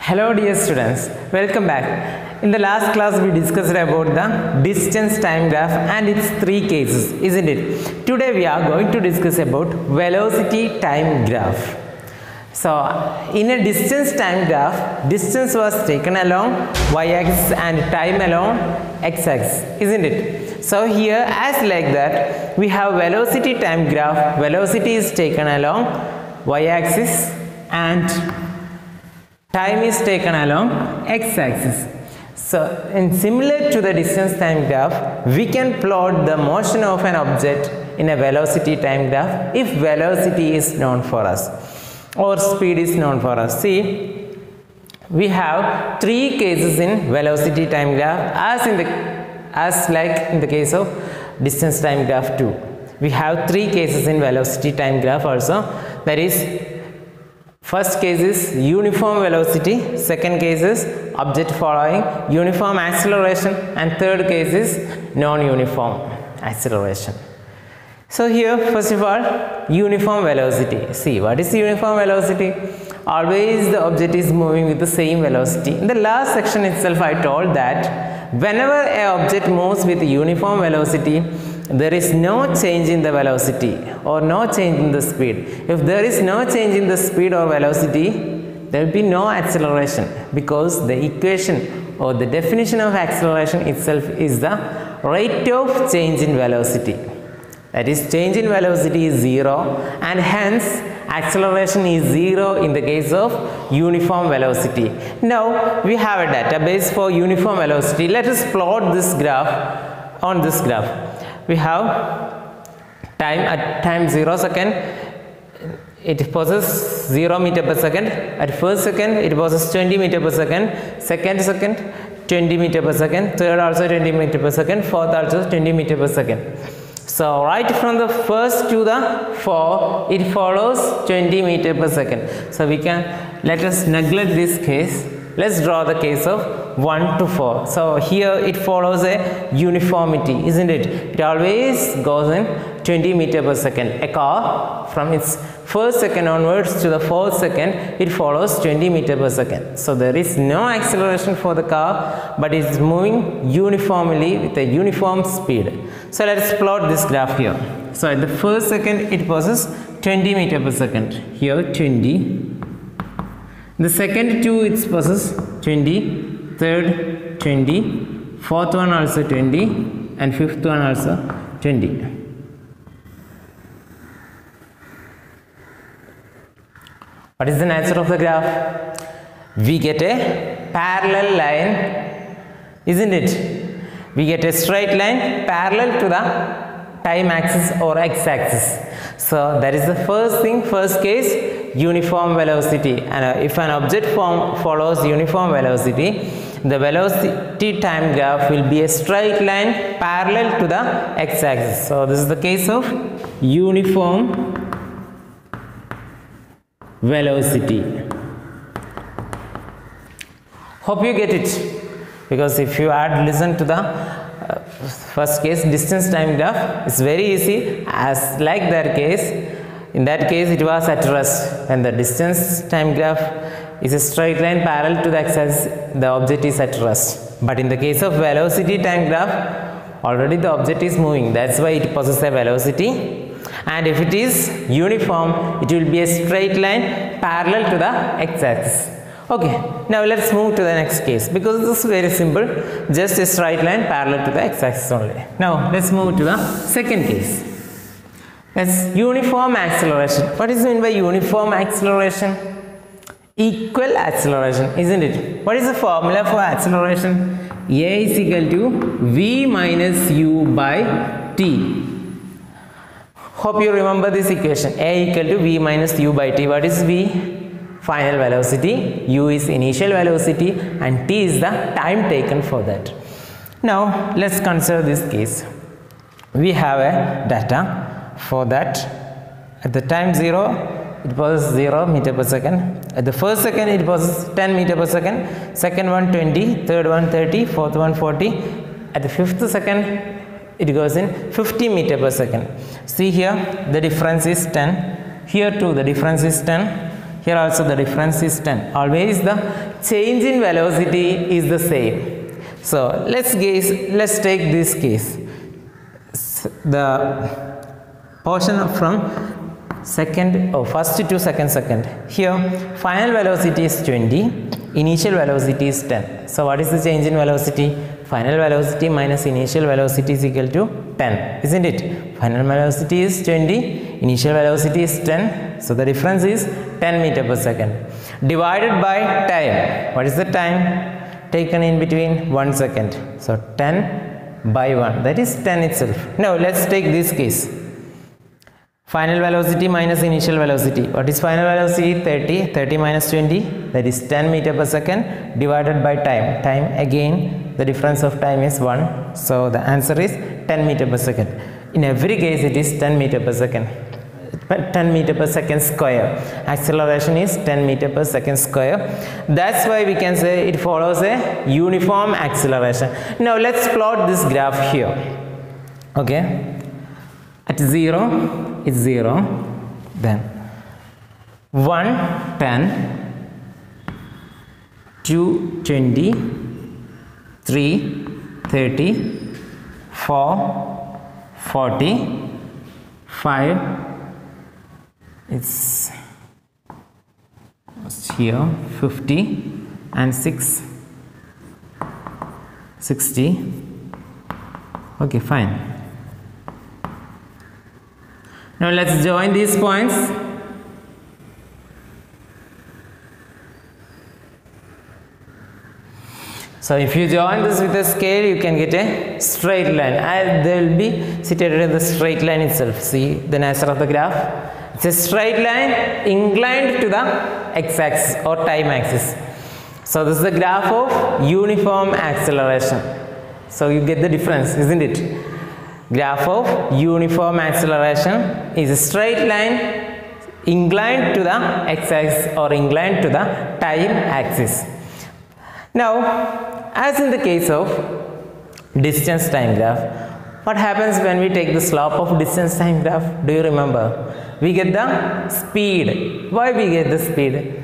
Hello dear students, welcome back. In the last class we discussed about the distance time graph and its three cases, isn't it? Today we are going to discuss about velocity time graph. So in a distance time graph, distance was taken along y-axis and time along x-axis, isn't it? So here as like that we have velocity time graph. Velocity is taken along y-axis and time is taken along x-axis. So in similar to the distance time graph, we can plot the motion of an object in a velocity time graph if velocity is known for us or speed is known for us. See, we have three cases in velocity time graph as like in the case of distance time graph too. We have three cases in velocity time graph also. That is, first case is uniform velocity, second case is object following uniform acceleration, and third case is non-uniform acceleration. So here first of all, uniform velocity. See, what is uniform velocity? Always the object is moving with the same velocity. In the last section itself I told that whenever an object moves with uniform velocity, there is no change in the velocity or no change in the speed. If there is no change in the speed or velocity, there will be no acceleration, because the equation or the definition of acceleration itself is the rate of change in velocity. That is, change in velocity is zero, and hence acceleration is zero in the case of uniform velocity. Now we have a database for uniform velocity. Let us plot this graph on this graph. We have time at time 0 second, it possesses 0 meter per second. At first second it possesses 20 meter per second, second 20 meter per second, third also 20 meter per second, fourth also 20 meter per second. So right from the first to the 4, it follows 20 meter per second. So we can, let us neglect this case. Let's draw the case of 1 to 4. So here it follows a uniformity, isn't it? It always goes in 20 meter per second. A car from its first second onwards to the fourth second, it follows 20 meter per second. So there is no acceleration for the car, but it is moving uniformly with a uniform speed. So let us plot this graph here. So at the first second it possesses 20 meter per second. Here 20. The second two it possesses 20, third 20, fourth one also 20, and fifth one also 20. What is the nature of the graph? We get a parallel line, isn't it? We get a straight line parallel to the time axis or x-axis. So that is the first thing, first case, uniform velocity. And if an object follows uniform velocity, the velocity time graph will be a straight line parallel to the x-axis. So this is the case of uniform velocity. Hope you get it, because if you had listened to the first case, distance time graph, it's very easy. As like that case, in that case it was at rest. When the distance time graph is a straight line parallel to the x-axis, the object is at rest. But in the case of velocity time graph, already the object is moving. That's why it possesses a velocity. And if it is uniform, it will be a straight line parallel to the x-axis. Okay, now let's move to the next case, because this is very simple, just a straight line parallel to the x-axis only. Now let's move to the second case. That's uniform acceleration. What is meant by uniform acceleration? Equal acceleration, isn't it? What is the formula for acceleration? A is equal to v minus u by t. Hope you remember this equation. A equal to v minus u by t. What is v? Final velocity, u is initial velocity, and t is the time taken for that. Now let's consider this case. We have a data for that. At the time 0, it was 0 meter per second. At the first second it was 10 meter per second, second one 20, third one 30, fourth one 40. At the fifth second it goes in 50 meter per second. See here, the difference is 10. Here too the difference is 10. Here also the difference is 10. Always the change in velocity is the same. So let's take this case. The portion from first to second. Here final velocity is 20, initial velocity is 10. So what is the change in velocity? Final velocity minus initial velocity is equal to 10, isn't it? Final velocity is 20, initial velocity is 10. So the difference is 10 meter per second. Divided by time. What is the time taken in between? 1 second. So 10 by 1, that is 10 itself. Now let's take this case. Final velocity minus initial velocity. What is final velocity? 30. 30 minus 20, that is 10 meter per second, divided by time. Time again, the difference of time is 1. So the answer is 10 meter per second. In every case it is 10 meter per second. 10 meter per second square. Acceleration is 10 meter per second square. That's why we can say it follows a uniform acceleration. Now let's plot this graph here. Okay. At 0, it's 0. Then 1, 10, 2, 20, 3, 30, 4, 40, 5, it's here 50, and 6, 60. Okay, fine. Now let's join these points. So if you join this with a scale, you can get a straight line. They will be situated in the straight line itself. See the nature of the graph. It's a straight line inclined to the x-axis or time axis. So this is the graph of uniform acceleration. So you get the difference, isn't it? Graph of uniform acceleration is a straight line inclined to the x-axis or inclined to the time axis. Now, as in the case of distance time graph, what happens when we take the slope of distance time graph? Do you remember? We get the speed. Why we get the speed?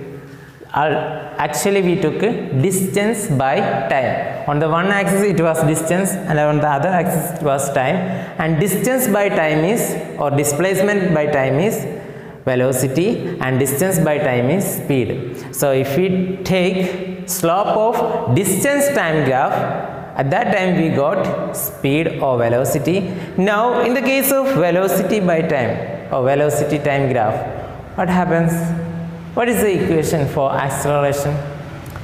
Actually we took distance by time. On the one axis it was distance and on the other axis it was time, and distance by time is, or displacement by time is velocity, and distance by time is speed. So if we take slope of distance time graph, at that time we got speed or velocity. Now in the case of velocity by time or velocity time graph, what happens? What is the equation for acceleration?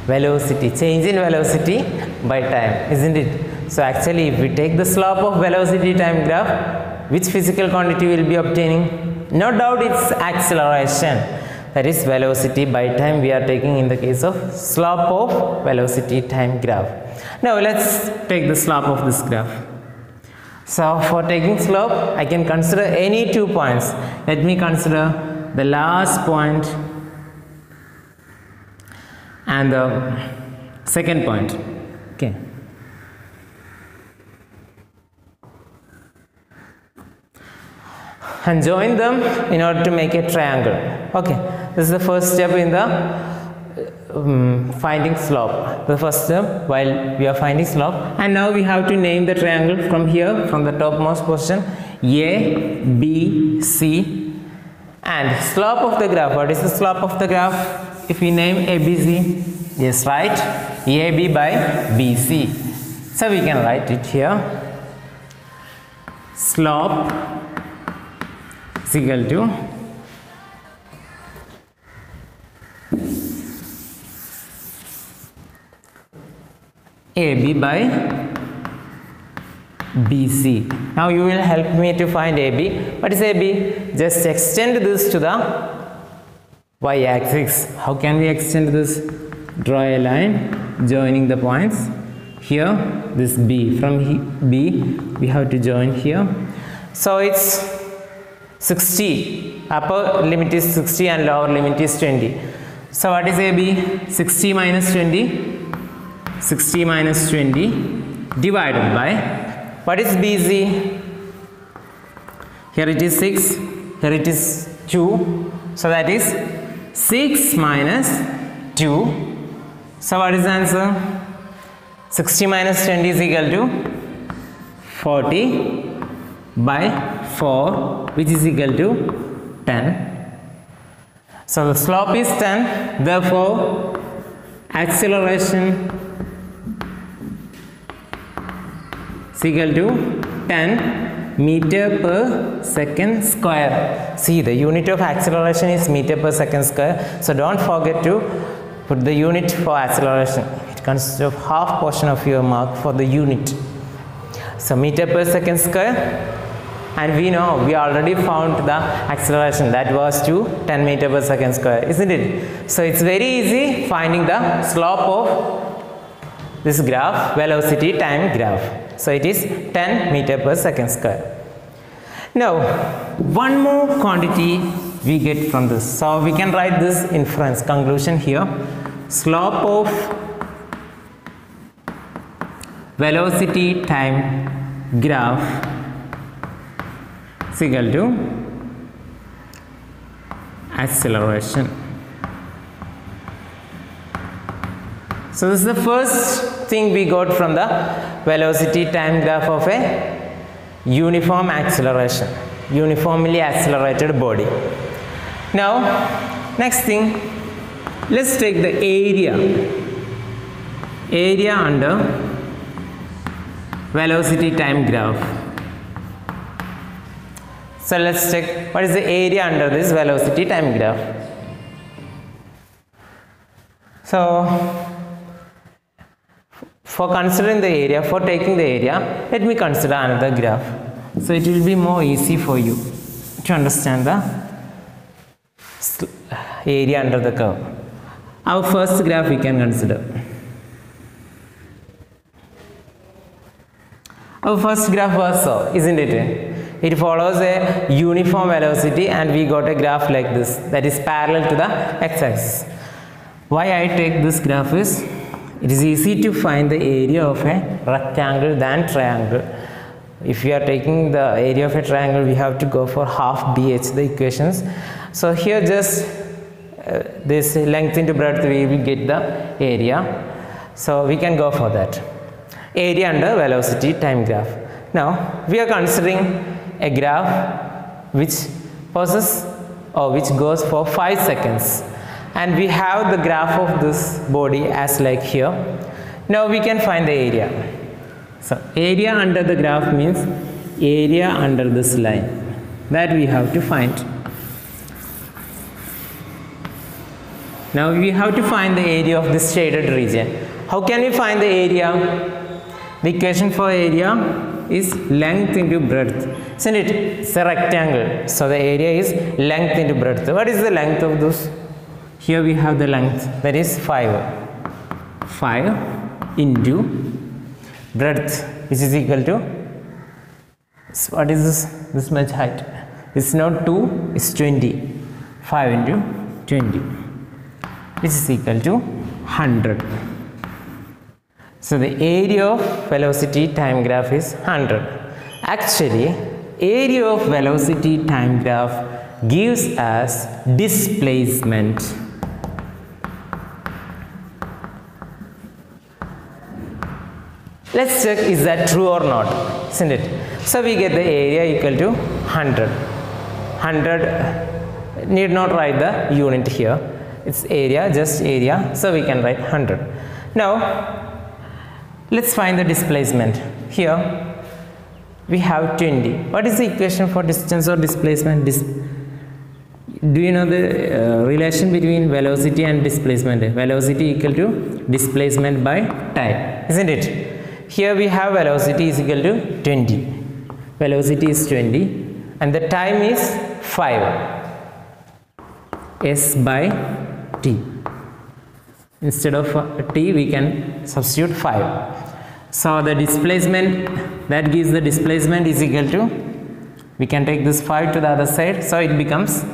Velocity, change in velocity by time, isn't it? So actually if we take the slope of velocity time graph, which physical quantity will be obtaining? No doubt it's acceleration, that is velocity by time we are taking in the case of slope of velocity time graph. Now let's take the slope of this graph. So for taking slope, I can consider any 2 points. Let me consider the last point and the second point. Okay. And join them in order to make a triangle. Okay, this is the first step in the finding slope. The first step while we are finding slope, and now we have to name the triangle from here, from the topmost position, A, B, C, and slope of the graph. What is the slope of the graph? If we name ABC, yes, right, AB by BC. So we can write it here. Slope is equal to AB by BC. Now you will help me to find AB. What is AB? Just extend this to the y-axis. How can we extend this? Draw a line joining the points. Here this B, from B we have to join here. So it's 60, upper limit is 60 and lower limit is 20. So what is AB? 60 minus 20, 60 minus 20 divided by, what is BC? Here it is 6, here it is 2, so that is 6 minus 2. So what is the answer? 60 minus 20 is equal to 40 by 4, which is equal to 10. So the slope is 10, therefore acceleration is equal to 10 meter per second square. See, the unit of acceleration is meter per second square, so don't forget to put the unit for acceleration. It consists of half portion of your mark for the unit. So meter per second square, and we know we already found the acceleration, that was to 10 meter per second square, isn't it? So it's very easy finding the slope of this graph, velocity time graph. So it is 10 meter per second square. Now one more quantity we get from this, so we can write this inference conclusion here. Slope of velocity time graph is equal to acceleration. So this is the first thing we got from the velocity time graph of a uniform acceleration, uniformly accelerated body. Now next thing, let's take the area under velocity time graph. So let's check what is the area under this velocity time graph. So for considering the area, for taking the area, let me consider another graph. So it will be more easy for you to understand the area under the curve. Our first graph we can consider. Our first graph was so, isn't it? It follows a uniform velocity and we got a graph like this, that is parallel to the x-axis. Why I take this graph is, it is easy to find the area of a rectangle than triangle. If we are taking the area of a triangle, we have to go for half BH, the equations. So here just this length into breadth, we will get the area. So we can go for that. Area under velocity time graph. Now we are considering a graph which passes or which goes for 5 seconds, and we have the graph of this body as like here. Now we can find the area. So area under the graph means area under this line, that we have to find. Now we have to find the area of this shaded region. How can we find the area? The equation for area is length into breadth, isn't it? It's a rectangle, so the area is length into breadth. What is the length of this? Here we have the length, that is 5 into breadth, which is equal to, what is this much height? It's not 2, it's 20. 5 into 20, which is equal to 100. So the area of velocity time graph is 100. Actually, area of velocity time graph gives us displacement. Let's check, is that true or not, isn't it? So we get the area equal to 100. 100, need not write the unit here. It's area, just area, so we can write 100. Now let's find the displacement. Here we have 20. What is the equation for distance or displacement? Do you know the relation between velocity and displacement? Velocity equal to displacement by time, isn't it? Here we have velocity is equal to 20. Velocity is 20 and the time is 5. S by t. Instead of t we can substitute 5. So the displacement, that gives the displacement is equal to, we can take this 5 to the other side, so it becomes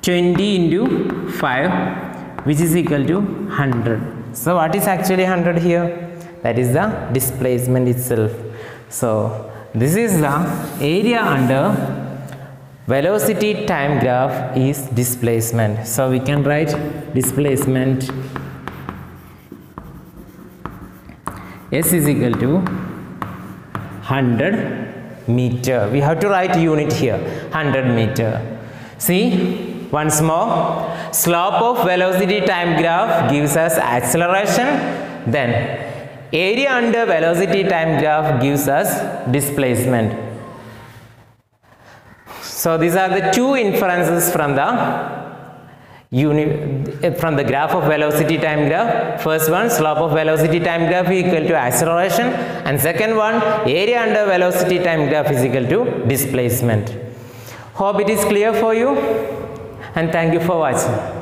20 into 5, which is equal to 100. So what is actually 100 here? That is the displacement itself. So this is the area under velocity time graph is displacement. So we can write displacement S is equal to 100 meter. We have to write unit here, 100 meter. See, once more, slope of velocity time graph gives us acceleration, then area under velocity time graph gives us displacement. So these are the two inferences from the graph of velocity time graph. First one, slope of velocity time graph equal to acceleration, and second one, area under velocity time graph is equal to displacement. Hope it is clear for you, and thank you for watching.